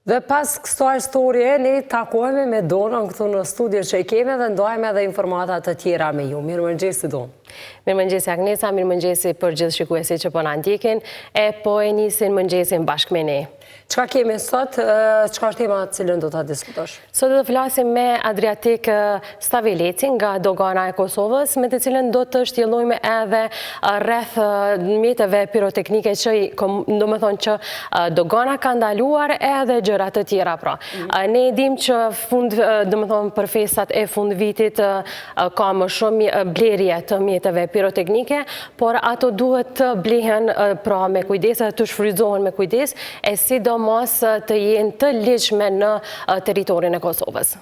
Dhe pas kësaj historie, ne takojme me Donën këtu në studio që i keme dhe ndojme edhe informatat të tjera me ju. Mirëmëngjesi Donë. Mirëmëngjesi Agnesa, mirëmëngjesi për gjithë shikuesit që po na ndjekin, e po e nisin mëngjesin bashkë me ne. Çka kemi sot, çka është tema cilën do ta diskutosh? Sot do të flasim me Adriatik Staveleci nga dogana e Kosovës, me të cilën do të shtjellojmë edhe rreth mjeteve piroteknike që domethënë që dogana ka ndaluar edhe gjëra të tjera pra. Ne dim që domethënë për festat e fundvitit ka më shumë blerje të mjeteve piroteknike, por ato duhet të blihen pra me kujdes, të shfrytëzohen me kujdes, e sidomos të jenë të ligjshme në territorin e Kosovës.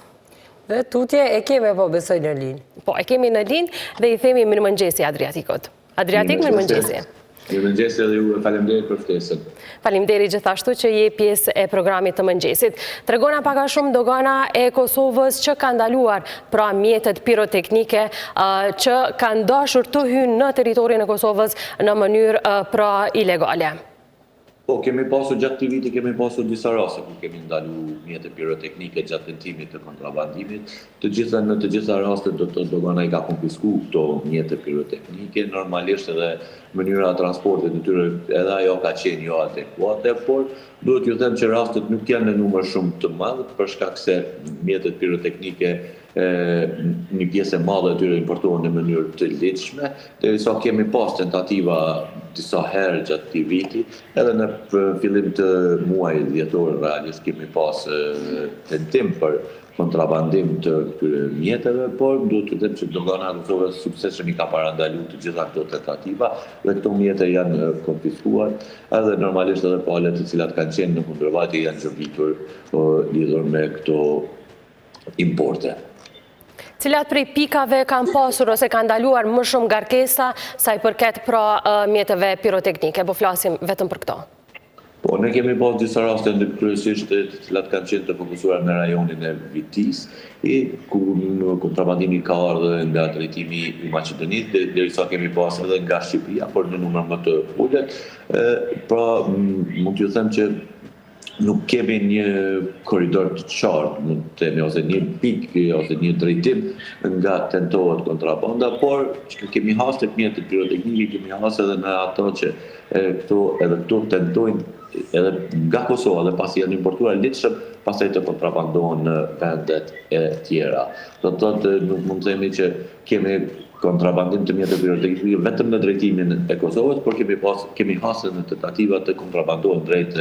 Dhe tutje e keme po besoj në linjë. Po, e kemi në linjë dhe i themi mirëmëngjesi Adriatikut. Adriatik, mirëmëngjesi. Mirëmëngjesi dhe ju faleminderit për ftesën. Faleminderit gjithashtu që je pjesë e programit të mëngjesit. Tregona pak a shumë dogana e Kosovës që ka ndaluar pra mjetet piroteknike që kanë dashur të hynë në territorin e Kosovës në mënyrë pra ilegale. Po, kemi pasur gjatë këtij viti, kemi pasur disa raste ku kemi ndaluar mjete piroteknike gjatë tentimit të kontrabandimit. Në të gjitha rastet dogana i ka konfiskuar këto mjete piroteknike, normalisht edhe mënyra e transportit të tyre edhe ajo ka qenë jo adekuate, por duhet ju them që rastet nuk janë në numër shumë të madh për shkak se mjetet piroteknike një pjesë e madhe e tyre importohen në mënyrë të ligjshme, derisa kemi pas tentativa disa herë gjatë këtij viti, edhe në fillim të muajit dhjetor realisht kemi pas tentim për kontrabandim të këtyre mjeteve, por duhet të them që dogana e Kosovës suksesshëm i ka parandaluar të gjitha këto tentativa dhe këto mjete janë konfiskuar, edhe normalisht edhe palët të cilat kanë qenë në kundërvajtje janë zhërbitur lidhur me këto importe. Cilat prej pikave kanë pasur ose kanë ndaluar më shumë ngarkesa sa i përket pra mjeteve piroteknike? Po flasim vetëm për këto. Po, ne kemi pas disa raste kryesisht të cilat kanë qenë të fokusuar në rajonin e Vitis, ku kontrabandimi ka ardhur nga drejtimi i Maqedonisë, derisa kemi pas edhe nga Shqipëria, por në numër më të ulët. Pra, mund t'ju them që nuk kemi një korridor të qartë, mund të themi, ose një pikë ose një drejtim nga tentohet kontrabanda, por që kemi hasë të mjetet piroteknike, kemi hasë edhe në ato që këto tentojnë edhe nga Kosova dhe pasi janë importuar ligjshëm, pastaj të kontrabandohen në vendet e tjera. Do të thotë nuk mund të themi që kemi kontrabandim të mjeteve piroteknike vetëm në drejtimin e Kosovës, por kemi hasë në tentativa të kontrabandohen drejt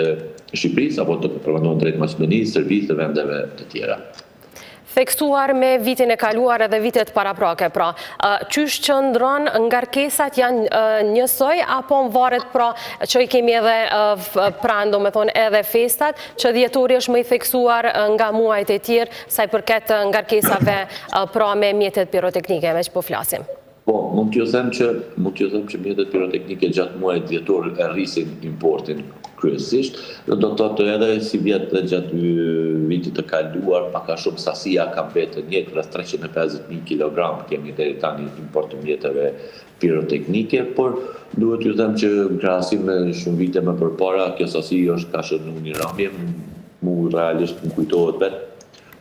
Shqipërisë apo të kontrabandohen drejt Maqedonisë, Serbisë dhe vendeve të tjera. Theksuar me vitin e kaluar edhe vitet paraprake, pra, qysh qëndron ngarkesat janë njësoj, apo në varet pra që i kemi edhe pranë, do me thonë edhe festat, që dhjetori është më i theksuar nga muajt e tjerë, sa i përket ngarkesave pra me mjetet piroteknike, me që po flasim? Po, mund t'ju them që mjetet piroteknike gjatë muajit dhjetor e rrisin importin kryesisht, dhe do të thotë edhe si vjet dhe gjatë vitit të kaluar, pak a shumë sasia ka mbetur njëjtë, rreth 350.000 kg kemi deri tani import të mjeteve piroteknike, por duhet ju them që në krahasim me shumë vite më përpara, kjo sasi ka shënuar në një ramje, mu realisht më kujtohet vetë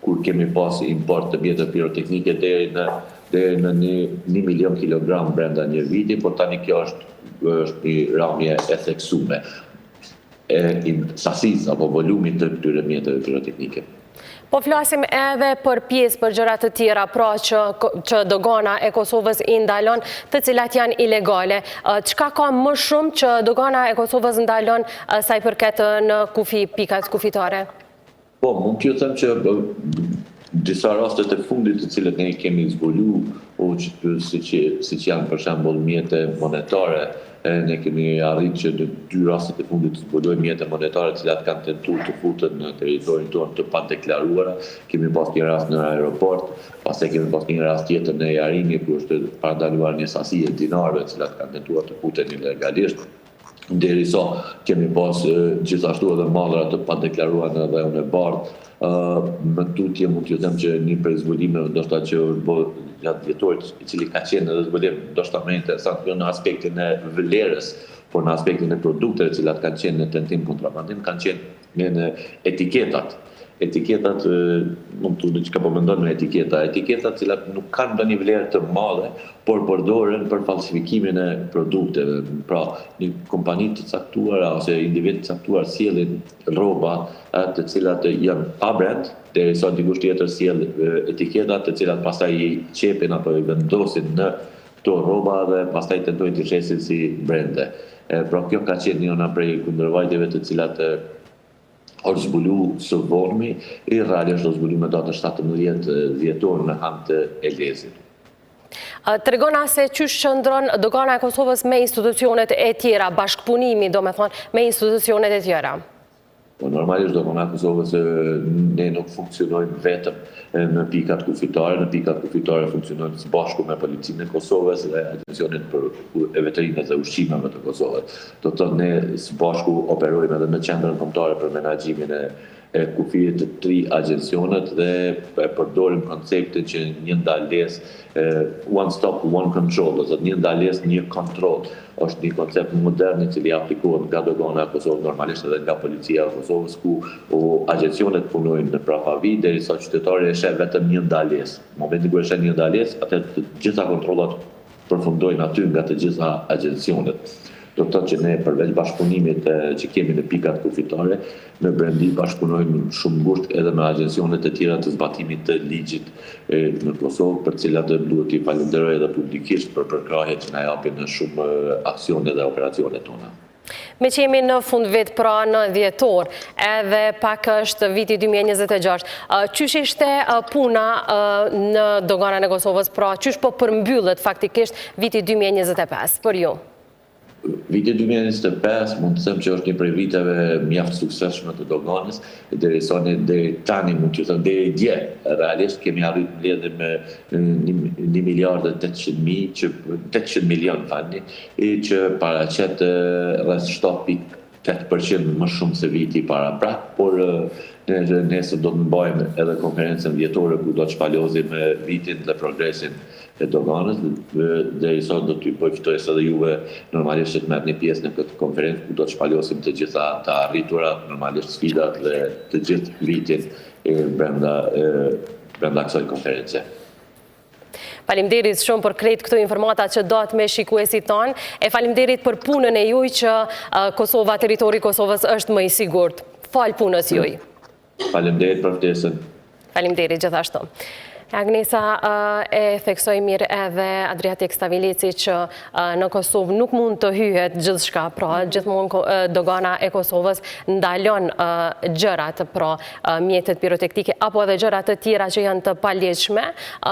kur kemi pas import të mjeteve piroteknike deri në 1 milion kilogram brenda një viti, por tani kjo është një ramje e theksuar sasisë apo volumit të këtyre mjeteve piroteknike. Po flasim edhe për pjesë për gjëra të tjera, pra që dogana e Kosovës i ndalon, të cilat janë ilegale. Çka ka më shumë që dogana e Kosovës ndalon sa i përket në pikat kufitare? Po, mund t'ju them që disa rastet e fundit të cilët ne kemi zbuluar, siç janë për shembull mjete monetare, ne kemi arritur që në 2 rastet e fundit të zbulojmë mjete monetare të cilat kanë tentuar të futen në territorin tonë të padeklaruara. Kemi pas një rast në aeroport, pastaj kemi pas një rast tjetër në Jarinje ku është parandaluar një sasi e dinarëve të cilat kanë tentuar të futen ilegalisht. Derisa kemi pas gjithashtu edhe mallra të padeklaruara në rajonin e Bardhë. Më tutje mund t'ju them që një prej zbulimeve ndoshta që është bërë gjatë vjetorit, i cili ka qenë edhe zbulim ndoshta më interesant jo në aspektin e vlerës, por në aspektin e produkteve të cilat kanë qenë në tentim kontrabandim, kanë qenë në etiketat. Etiketat, mund të që ka përmendon me etiketat cilat nuk kanë ndonjë vlerë të madhe, por përdoren për falsifikimin e produkteve. Pra, një kompani të caktuara ose individ të caktuar sjellin rroba të cilat janë pa brand, derisa dikush tjetër sjell etiketat të cilat pastaj i qepin apo i vendosin në këto rroba dhe pastaj tentojnë të shesin si brende. Pra, kjo ka qenë njëra prej kundërvajtjeve të cilat është zbulu së vormi, i realisht është zbulu me datën 17 dhjetor në Han të Elezit. Tregona se qysh qëndron dogana e Kosovës me institucionet e tjera, bashkëpunimi, do me thonë, me institucionet e tjera? Normalisht dogana e Kosovës ne nuk funksionojmë vetëm në pikat kufitare, funksionojmë së bashku me policinë e Kosovës dhe Agencionin për Veterinet dhe Ushqimeve të Kosovës. Do të thotë ne së bashku operojmë edhe në qendrën kombëtare për menaxhimin e kufijit të 3 agencionet dhe përdorim konceptin që një ndales one stop, one control, ose një ndales, një kontroll. Është një koncept modern i cili aplikohet nga dogana e Kosovës, normalisht edhe nga policia e Kosovës, ku agencionet punojnë në prapavi, derisa qytetari e sheh vetëm një ndales. Në momentin kur e sheh një ndales, atë të gjitha kontrollat përfundojnë aty nga të gjitha agencionet. Do të thotë që ne përveç bashkëpunimit që kemi në pikat kufitare, në brendi bashkëpunojmë shumë ngushtë edhe me agencionet e tjera të zbatimit të ligjit në Kosovë, për cilat duhet t'i falenderoj edhe publikisht për përkrahjet që na japin në shumë aksione dhe operacione tona. Me që jemi në fund vit pra në dhjetor, edhe pak është viti 2026, qysh ishte puna në doganën e Kosovës, pra qysh po përmbyllet faktikisht viti 2025 për ju? Viti 2025 mund të them që është një prej viteve mjaft suksesshme të doganës, derisa ne deri tani mund të them deri dje realisht kemi arritur mbledhje me 1 miliard 800 milion që paraqet rreth 7.8% më shumë se viti para prak, por nesër do të mbajmë edhe konferencën vjetore ku do të shpalozim vitin dhe progresin e doganës, dhe i sot do t'ju ftojmë edhe juve normalisht që të merrni pjesë në këtë konferencë ku do të shpalosim të gjitha të arritura, normalisht sfidat dhe të gjithë vitin brenda kësaj konference. Faleminderit shumë për krejt këto informata që do të me shikuesit tonë, e faleminderit për punën e juj që Kosova, territori Kosovës është më i sigurt. Falë punës juj. Faleminderit për ftesën. Faleminderit gjithashtu. Agnesa e theksoi mirë edhe Adriatik Stavileci që në Kosovë nuk mund të hyhet gjithçka, pra gjithmonë dogana e Kosovës ndalon gjërat, pra mjetet piroteknike apo edhe gjërat të tjera që janë të paligjshme,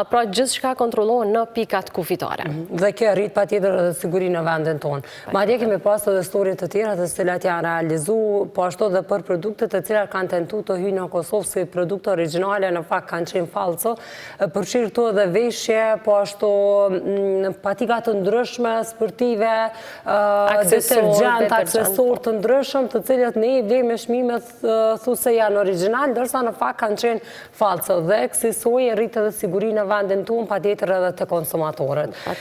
pra gjithçka kontrollohen në pikat kufitare. Dhe kjo rrit patjetër edhe sigurinë në vendin tonë. Madje kemi pas edhe storie të tjera të cilat janë realizuar, po ashtu edhe për produktet të cilat kanë tentuar të hyjnë në Kosovë si produkte origjinale, në fakt kanë qenë falso. Përfshirë këto edhe veshje, po ashtu patika të ndryshme, sportive, detergjent, aksesor të ndryshëm, të cilët ne i vlejmë me çmimet thu se janë origjinal, ndërsa në fakt kanë qenë falso. Dhe kësaj rritet edhe sigurinë në vendin tonë, patjetër edhe të konsumatorët.